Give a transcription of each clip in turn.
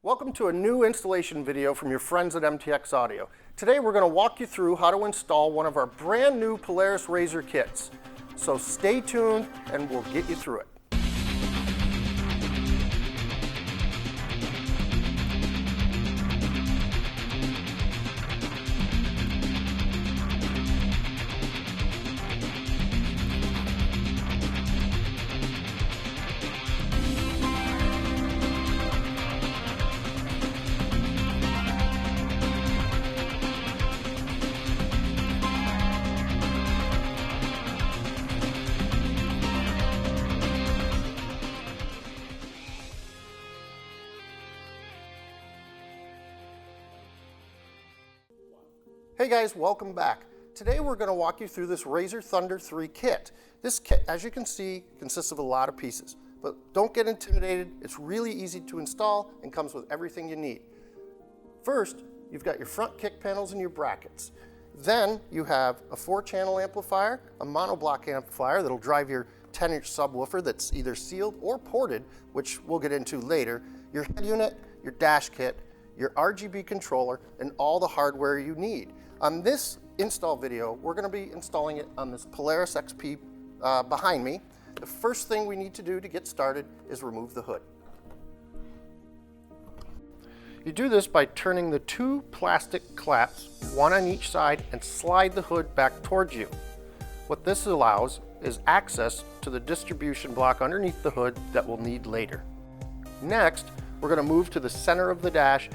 Welcome to a new installation video from your friends at MTX Audio. Today we're going to walk you through how to install one of our brand new Polaris RZR kits. So stay tuned and we'll get you through it. Hey guys, welcome back. Today we're going to walk you through this RZR THUNDER3 kit. This kit, as you can see, consists of a lot of pieces, but don't get intimidated. It's really easy to install and comes with everything you need. First, you've got your front kick panels and your brackets. Then you have a 4-channel amplifier, a monoblock amplifier that'll drive your 10-inch subwoofer that's either sealed or ported, which we'll get into later, your head unit, your dash kit, your RGB controller, and all the hardware you need. On this install video, we're going to be installing it on this Polaris XP behind me. The first thing we need to do to get started is remove the hood. You do this by turning the 2 plastic claps, one on each side, and slide the hood back towards you. What this allows is access to the distribution block underneath the hood that we'll need later. Next, we're going to move to the center of the dash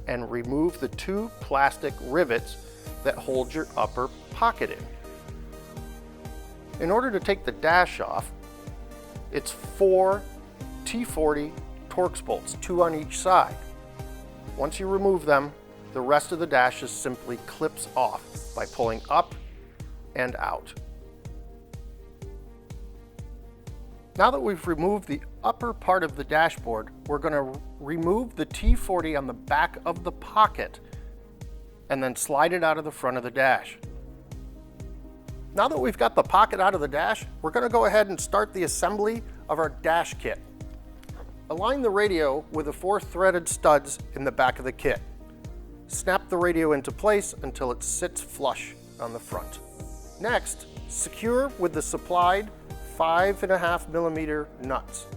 and remove the 2 plastic rivets that hold your upper pocket in. In order to take the dash off, it's 4 T40 Torx bolts, 2 on each side. Once you remove them, the rest of the dash just simply clips off by pulling up and out. Now that we've removed the upper part of the dashboard, we're going to remove the T40 on the back of the pocket and then slide it out of the front of the dash. Now that we've got the pocket out of the dash, we're going to go ahead and start the assembly of our dash kit. Align the radio with the 4 threaded studs in the back of the kit. Snap the radio into place until it sits flush on the front. Next, secure with the supplied 5.5mm nuts.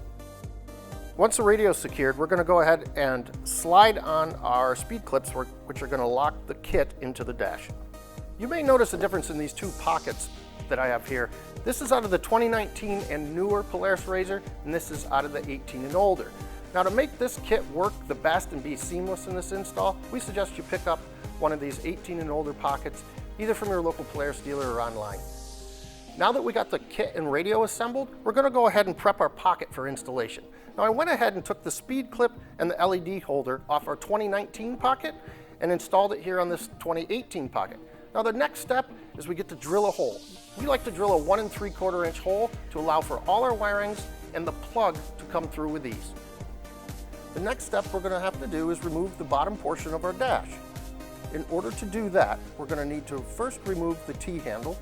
Once the radio is secured, we're going to go ahead and slide on our speed clips, which are going to lock the kit into the dash. You may notice a difference in these 2 pockets that I have here. This is out of the 2019 and newer Polaris RZR, and this is out of the 18 and older. Now, to make this kit work the best and be seamless in this install, we suggest you pick up one of these 18 and older pockets, either from your local Polaris dealer or online. Now that we got the kit and radio assembled, we're going to go ahead and prep our pocket for installation. Now I went ahead and took the speed clip and the LED holder off our 2019 pocket and installed it here on this 2018 pocket. Now the next step is we get to drill a hole. We like to drill a 1 3/4 inch hole to allow for all our wirings and the plug to come through with ease. The next step we're going to have to do is remove the bottom portion of our dash. In order to do that, we're going to need to first remove the T-handle,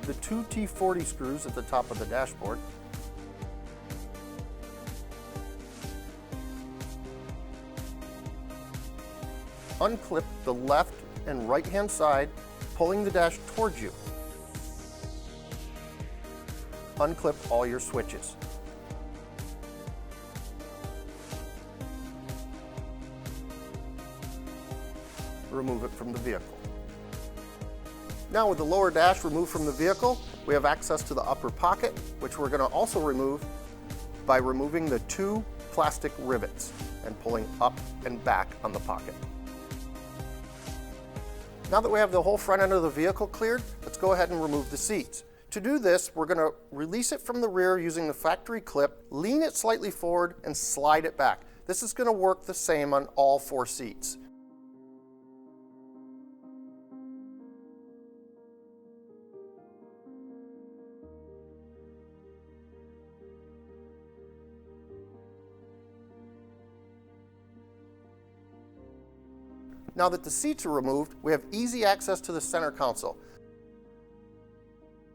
the 2 T40 screws at the top of the dashboard, unclip the left and right hand side, pulling the dash towards you. Unclip all your switches. Remove it from the vehicle. Now with the lower dash removed from the vehicle, we have access to the upper pocket, which we're going to also remove by removing the 2 plastic rivets and pulling up and back on the pocket. Now that we have the whole front end of the vehicle cleared, let's go ahead and remove the seats. To do this, we're going to release it from the rear using the factory clip, lean it slightly forward, and slide it back. This is going to work the same on all 4 seats. Now that the seats are removed, we have easy access to the center console.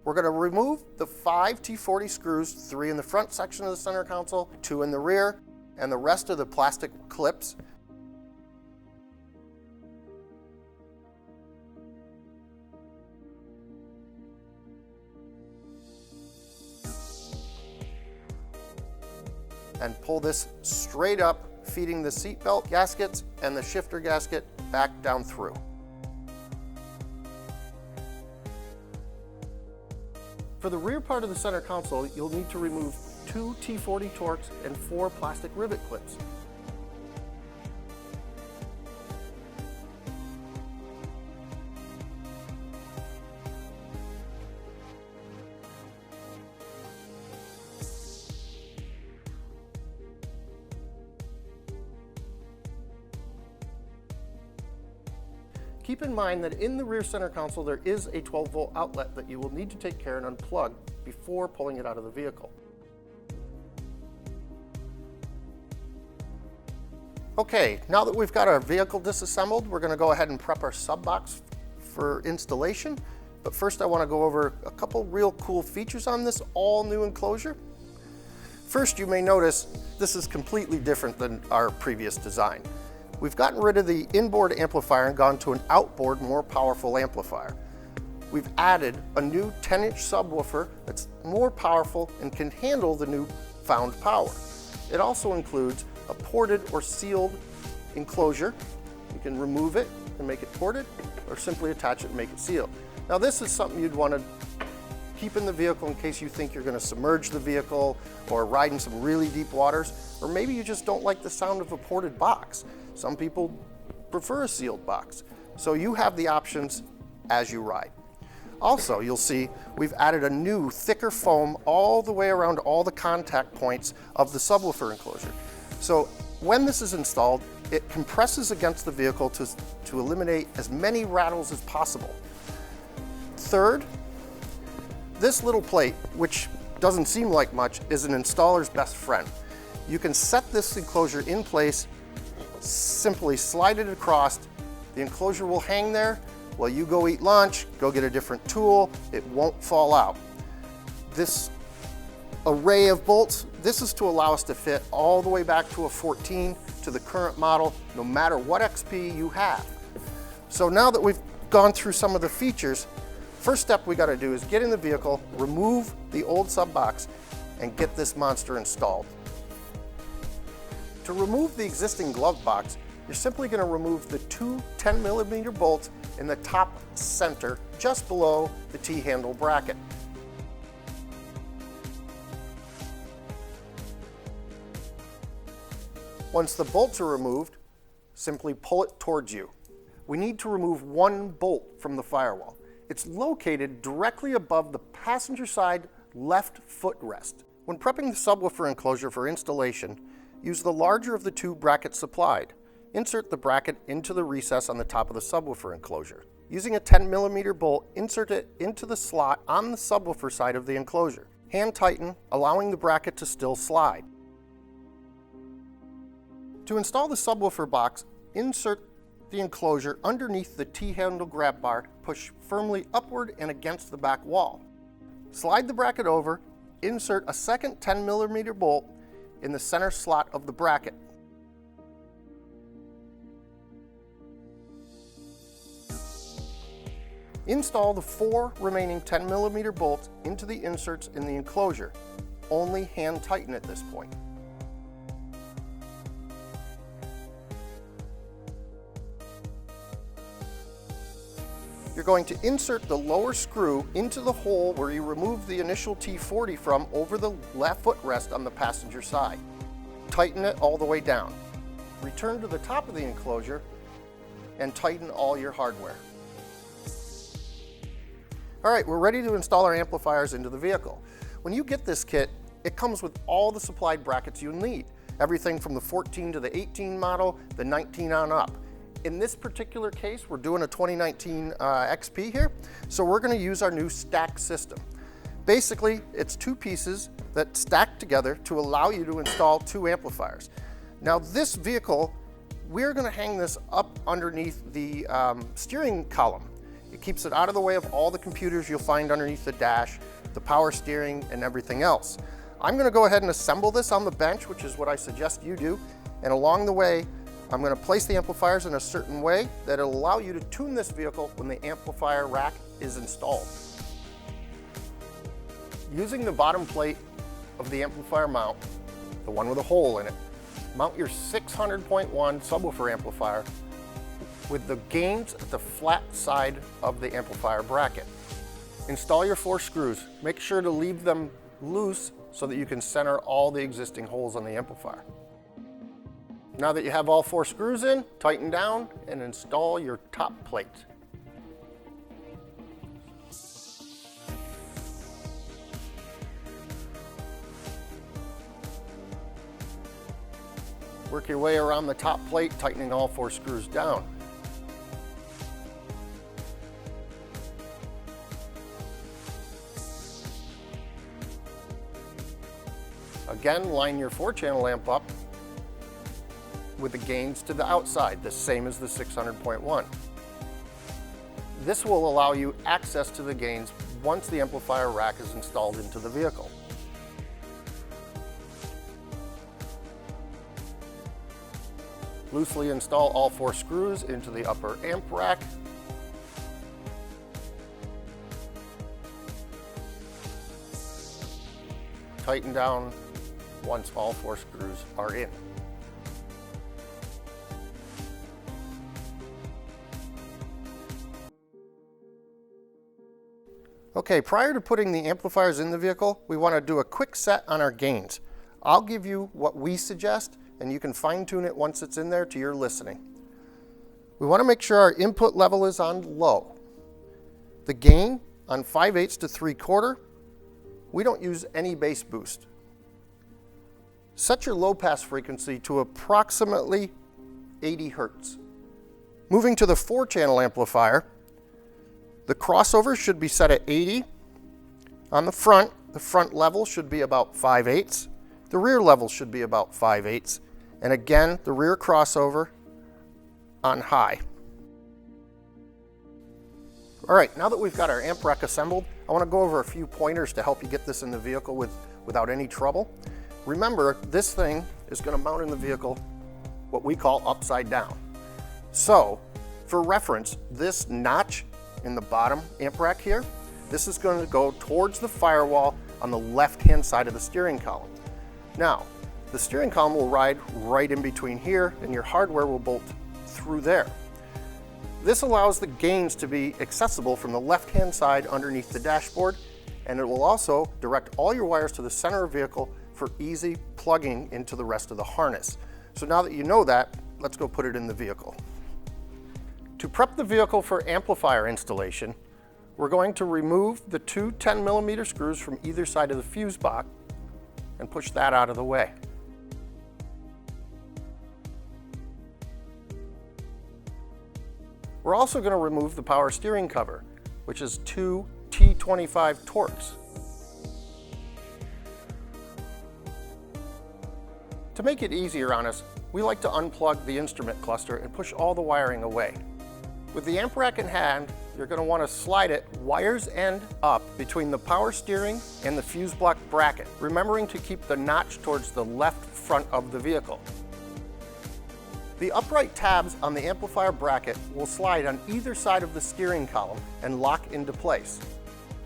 We're going to remove the 5 T40 screws, 3 in the front section of the center console, 2 in the rear, and the rest of the plastic clips. And pull this straight up, feeding the seatbelt gaskets and the shifter gasket back down through. For the rear part of the center console, you'll need to remove 2 T40 Torx and 4 plastic rivet clips. Keep in mind that in the rear center console there is a 12-volt outlet that you will need to take care and unplug before pulling it out of the vehicle. Okay, now that we've got our vehicle disassembled, we're going to go ahead and prep our sub box for installation. But first I want to go over a couple real cool features on this all new enclosure. First, you may notice this is completely different than our previous design. We've gotten rid of the inboard amplifier and gone to an outboard, more powerful amplifier. We've added a new 10-inch subwoofer that's more powerful and can handle the newfound power. It also includes a ported or sealed enclosure. You can remove it and make it ported, or simply attach it and make it sealed. Now this is something you'd want to keep in the vehicle in case you think you're going to submerge the vehicle or ride in some really deep waters, or maybe you just don't like the sound of a ported box. Some people prefer a sealed box. So you have the options as you ride. Also, you'll see we've added a new thicker foam all the way around all the contact points of the subwoofer enclosure. So when this is installed, it compresses against the vehicle to eliminate as many rattles as possible. Third, this little plate, which doesn't seem like much, is an installer's best friend. You can set this enclosure in place, simply slide it across, the enclosure will hang there while you go eat lunch, go get a different tool, it won't fall out. This array of bolts, this is to allow us to fit all the way back to a 14 to the current model, no matter what XP you have. So now that we've gone through some of the features, first step we got to do is get in the vehicle, remove the old sub box, and get this monster installed. To remove the existing glove box, you're simply going to remove the 2 10mm bolts in the top center, just below the T-handle bracket. Once the bolts are removed, simply pull it towards you. We need to remove one bolt from the firewall. It's located directly above the passenger side left footrest. When prepping the subwoofer enclosure for installation, use the larger of the 2 brackets supplied. Insert the bracket into the recess on the top of the subwoofer enclosure. Using a 10mm bolt, insert it into the slot on the subwoofer side of the enclosure. Hand tighten, allowing the bracket to still slide. To install the subwoofer box, insert the enclosure underneath the T-handle grab bar, push firmly upward and against the back wall. Slide the bracket over, insert a second 10mm bolt in the center slot of the bracket. Install the 4 remaining 10mm bolts into the inserts in the enclosure. Only hand tighten at this point. You're going to insert the lower screw into the hole where you removed the initial T40 from over the left footrest on the passenger side. Tighten it all the way down. Return to the top of the enclosure and tighten all your hardware. All right, we're ready to install our amplifiers into the vehicle. When you get this kit, it comes with all the supplied brackets you need. Everything from the 14 to the 18 model, the 19 on up. In this particular case, we're doing a 2019 XP here, so we're going to use our new stack system. Basically, it's 2 pieces that stack together to allow you to install 2 amplifiers. Now this vehicle, we're going to hang this up underneath the steering column. It keeps it out of the way of all the computers you'll find underneath the dash, the power steering, and everything else. I'm going to go ahead and assemble this on the bench, which is what I suggest you do. And along the way, I'm going to place the amplifiers in a certain way that will allow you to tune this vehicle when the amplifier rack is installed. Using the bottom plate of the amplifier mount, the one with a hole in it, mount your 600.1 subwoofer amplifier with the gains at the flat side of the amplifier bracket. Install your 4 screws. Make sure to leave them loose so that you can center all the existing holes on the amplifier. Now that you have all 4 screws in, tighten down and install your top plate. Work your way around the top plate, tightening all 4 screws down. Again, line your 4-channel amp up with the gains to the outside, the same as the 600.1. This will allow you access to the gains once the amplifier rack is installed into the vehicle. Loosely install all 4 screws into the upper amp rack. Tighten down once all 4 screws are in. Okay, prior to putting the amplifiers in the vehicle, we want to do a quick set on our gains. I'll give you what we suggest, and you can fine-tune it once it's in there to your listening. We want to make sure our input level is on low. The gain on 5/8 to 3/4, we don't use any bass boost. Set your low pass frequency to approximately 80 Hertz. Moving to the 4-channel amplifier, the crossover should be set at 80. On the front level should be about 5/8. The rear level should be about 5/8. And again, the rear crossover on high. All right, now that we've got our amp rack assembled, I want to go over a few pointers to help you get this in the vehicle without any trouble. Remember, this thing is going to mount in the vehicle what we call upside down. So, for reference, this notch in the bottom amp rack here, this is going to go towards the firewall on the left-hand side of the steering column. Now, the steering column will ride right in between here, and your hardware will bolt through there. This allows the gains to be accessible from the left-hand side underneath the dashboard, and it will also direct all your wires to the center of the vehicle for easy plugging into the rest of the harness. So now that you know that, let's go put it in the vehicle. To prep the vehicle for amplifier installation, we're going to remove the 2 10mm screws from either side of the fuse box and push that out of the way. We're also going to remove the power steering cover, which is 2 T25 Torx. To make it easier on us, we like to unplug the instrument cluster and push all the wiring away. With the amp rack in hand, you're going to want to slide it wires end up between the power steering and the fuse block bracket, remembering to keep the notch towards the left front of the vehicle. The upright tabs on the amplifier bracket will slide on either side of the steering column and lock into place.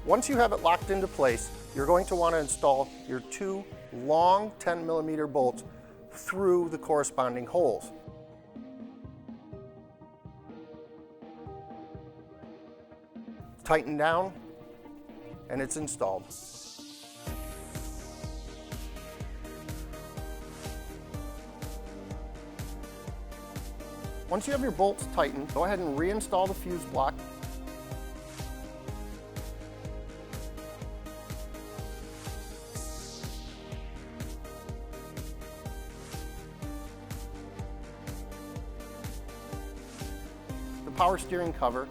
Once you have it locked into place, you're going to want to install your 2 long 10mm bolts through the corresponding holes. Tighten down, and it's installed. Once you have your bolts tightened, go ahead and reinstall the fuse block. The power steering cover.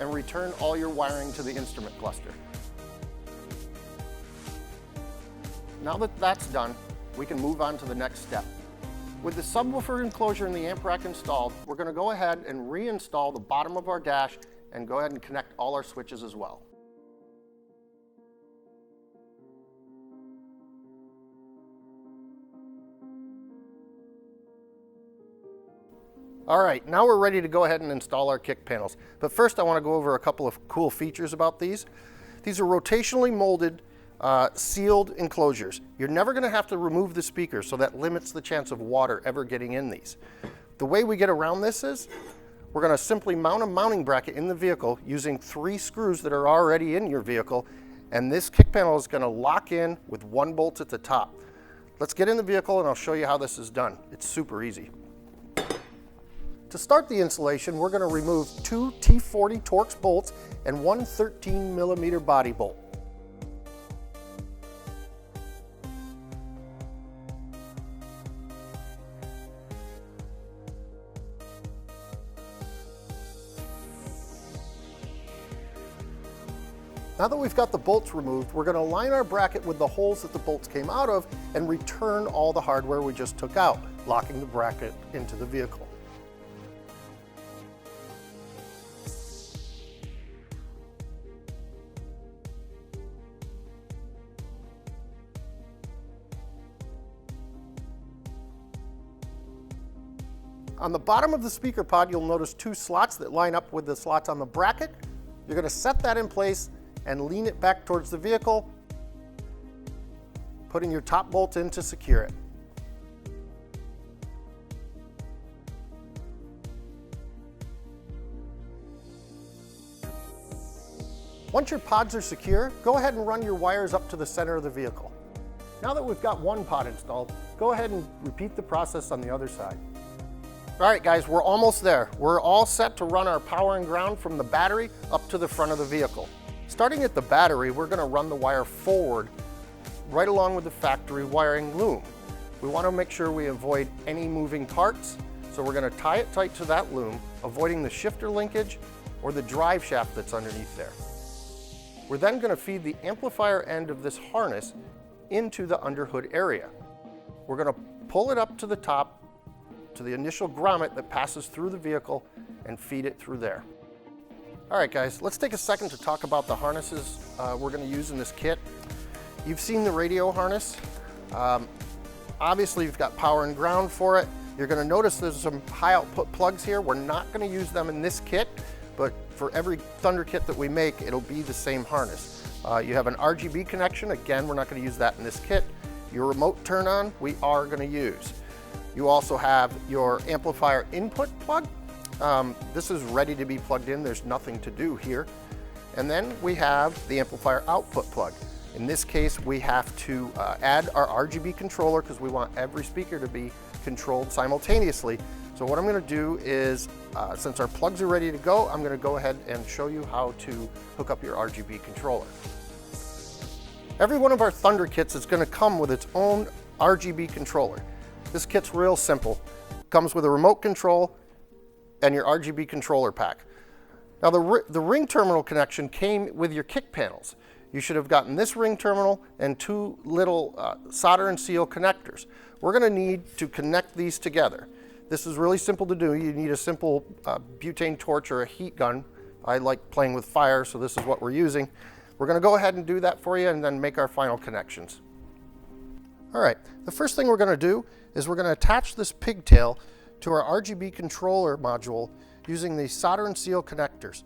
and return all your wiring to the instrument cluster. Now that that's done, we can move on to the next step. With the subwoofer enclosure and the amp rack installed, we're going to go ahead and reinstall the bottom of our dash and go ahead and connect all our switches as well. All right, now we're ready to go ahead and install our kick panels. But first I want to go over a couple of cool features about these. These are rotationally molded sealed enclosures. You're never going to have to remove the speakers, so that limits the chance of water ever getting in these. The way we get around this is we're going to simply mount a mounting bracket in the vehicle using 3 screws that are already in your vehicle, and this kick panel is going to lock in with 1 bolt at the top. Let's get in the vehicle and I'll show you how this is done. It's super easy. To start the installation, we're going to remove 2 T40 Torx bolts and 1 13mm body bolt. Now that we've got the bolts removed, we're going to line our bracket with the holes that the bolts came out of and return all the hardware we just took out, locking the bracket into the vehicle. On the bottom of the speaker pod, you'll notice 2 slots that line up with the slots on the bracket. You're going to set that in place and lean it back towards the vehicle, putting your top bolt in to secure it. Once your pods are secure, go ahead and run your wires up to the center of the vehicle. Now that we've got one pod installed, go ahead and repeat the process on the other side. All right guys, we're almost there. We're all set to run our power and ground from the battery up to the front of the vehicle. Starting at the battery, we're going to run the wire forward right along with the factory wiring loom. We want to make sure we avoid any moving parts, so we're going to tie it tight to that loom, avoiding the shifter linkage or the drive shaft that's underneath there. We're then going to feed the amplifier end of this harness into the underhood area. We're going to pull it up to the top to the initial grommet that passes through the vehicle and feed it through there. All right guys, let's take a second to talk about the harnesses we're going to use in this kit. You've seen the radio harness. Obviously you've got power and ground for it. You're going to notice there's some high output plugs here. We're not going to use them in this kit, but for every Thunder kit that we make, it'll be the same harness. You have an RGB connection. Again, we're not going to use that in this kit. Your remote turn on, we are going to use. You also have your amplifier input plug. This is ready to be plugged in. There's nothing to do here. And then we have the amplifier output plug. In this case, we have to add our RGB controller because we want every speaker to be controlled simultaneously. So what I'm going to do is, since our plugs are ready to go, I'm going to go ahead and show you how to hook up your RGB controller. Every one of our Thunder kits is going to come with its own RGB controller. This kit's real simple. Comes with a remote control and your RGB controller pack. Now the ring terminal connection came with your kick panels. You should have gotten this ring terminal and 2 little solder and seal connectors. We're going to need to connect these together. This is really simple to do. You need a simple butane torch or a heat gun. I like playing with fire, so this is what we're using. We're going to go ahead and do that for you and then make our final connections. All right, the first thing we're going to do is we're going to attach this pigtail to our RGB controller module using the solder and seal connectors.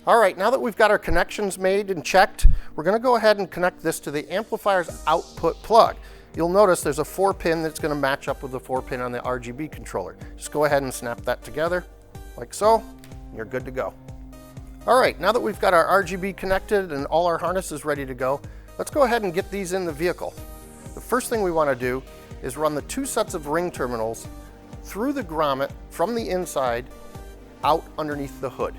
All right, now that we've got our connections made and checked, we're going to go ahead and connect this to the amplifier's output plug. You'll notice there's a 4-pin that's going to match up with the 4-pin on the RGB controller. Just go ahead and snap that together like so, and you're good to go. All right, now that we've got our RGB connected and all our harnesses ready to go, let's go ahead and get these in the vehicle. The first thing we want to do is run the 2 sets of ring terminals through the grommet from the inside out underneath the hood.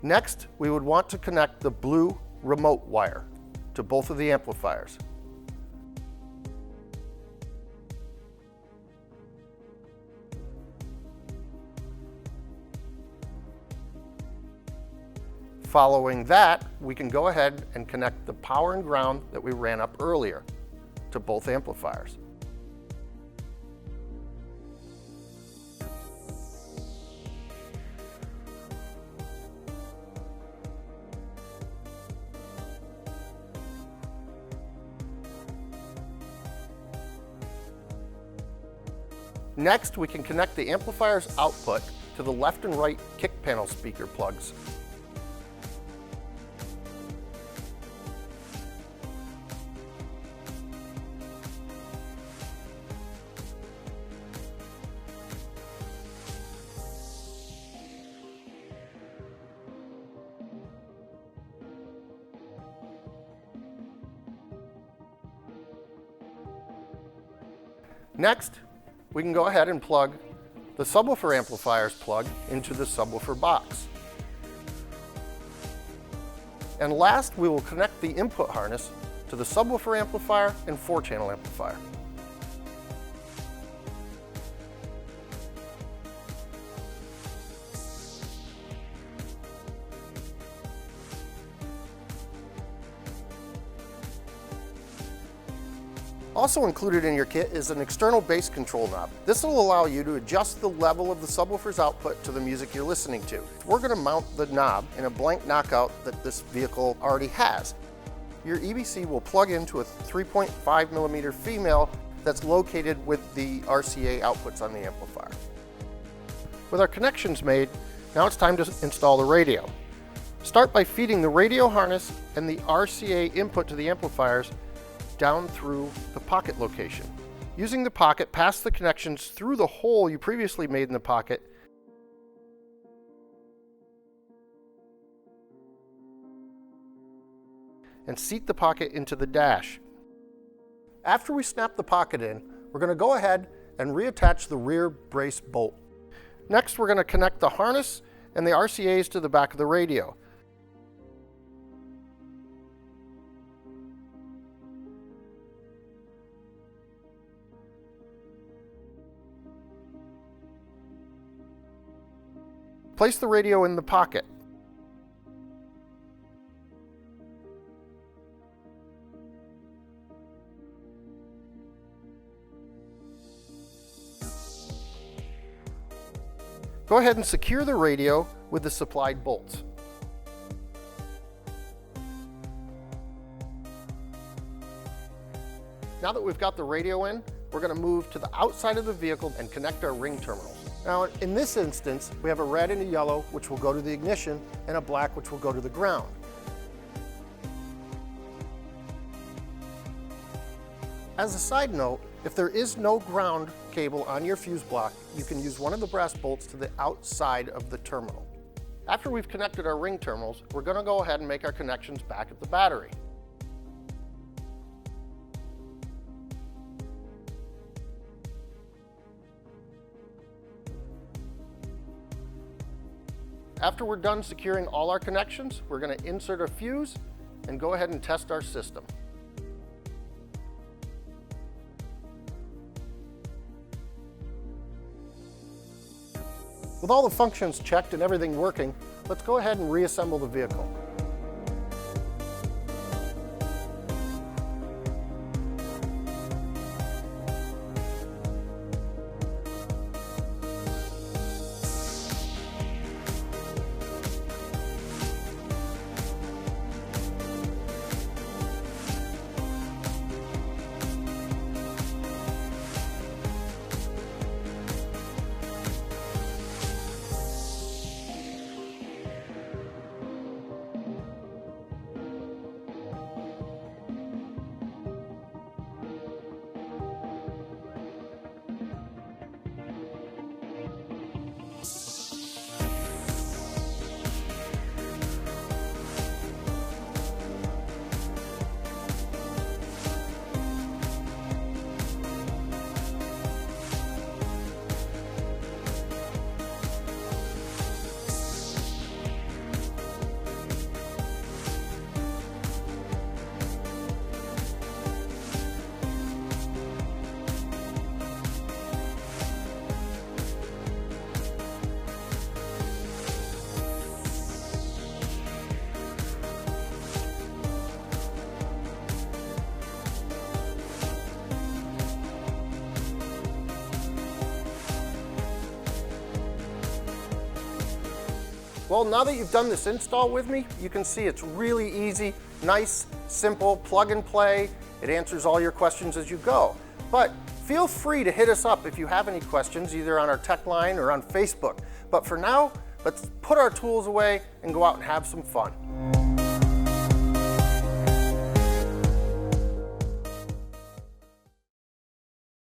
Next, we would want to connect the blue remote wire to both of the amplifiers. Following that, we can go ahead and connect the power and ground that we ran up earlier to both amplifiers. Next, we can connect the amplifier's output to the left and right kick panel speaker plugs. Next, we can go ahead and plug the subwoofer amplifier's plug into the subwoofer box. And last, we will connect the input harness to the subwoofer amplifier and 4-channel amplifier. Also included in your kit is an external bass control knob. This will allow you to adjust the level of the subwoofer's output to the music you're listening to. We're going to mount the knob in a blank knockout that this vehicle already has. Your EBC will plug into a 3.5mm female that's located with the RCA outputs on the amplifier. With our connections made, now it's time to install the radio. Start by feeding the radio harness and the RCA input to the amplifiers down through the pocket location. Using the pocket, pass the connections through the hole you previously made in the pocket and seat the pocket into the dash. After we snap the pocket in, we're going to go ahead and reattach the rear brace bolt. Next, we're going to connect the harness and the RCAs to the back of the radio. Place the radio in the pocket. Go ahead and secure the radio with the supplied bolts. Now that we've got the radio in, we're going to move to the outside of the vehicle and connect our ring terminals. Now, in this instance, we have a red and a yellow, which will go to the ignition, and a black, which will go to the ground. As a side note, if there is no ground cable on your fuse block, you can use one of the brass bolts to the outside of the terminal. After we've connected our ring terminals, we're going to go ahead and make our connections back at the battery. After we're done securing all our connections, we're going to insert a fuse and go ahead and test our system. With all the functions checked and everything working, let's go ahead and reassemble the vehicle. Well, now that you've done this install with me, you can see it's really easy, nice, simple, plug and play. It answers all your questions as you go. But feel free to hit us up if you have any questions, either on our tech line or on Facebook. But for now, let's put our tools away and go out and have some fun.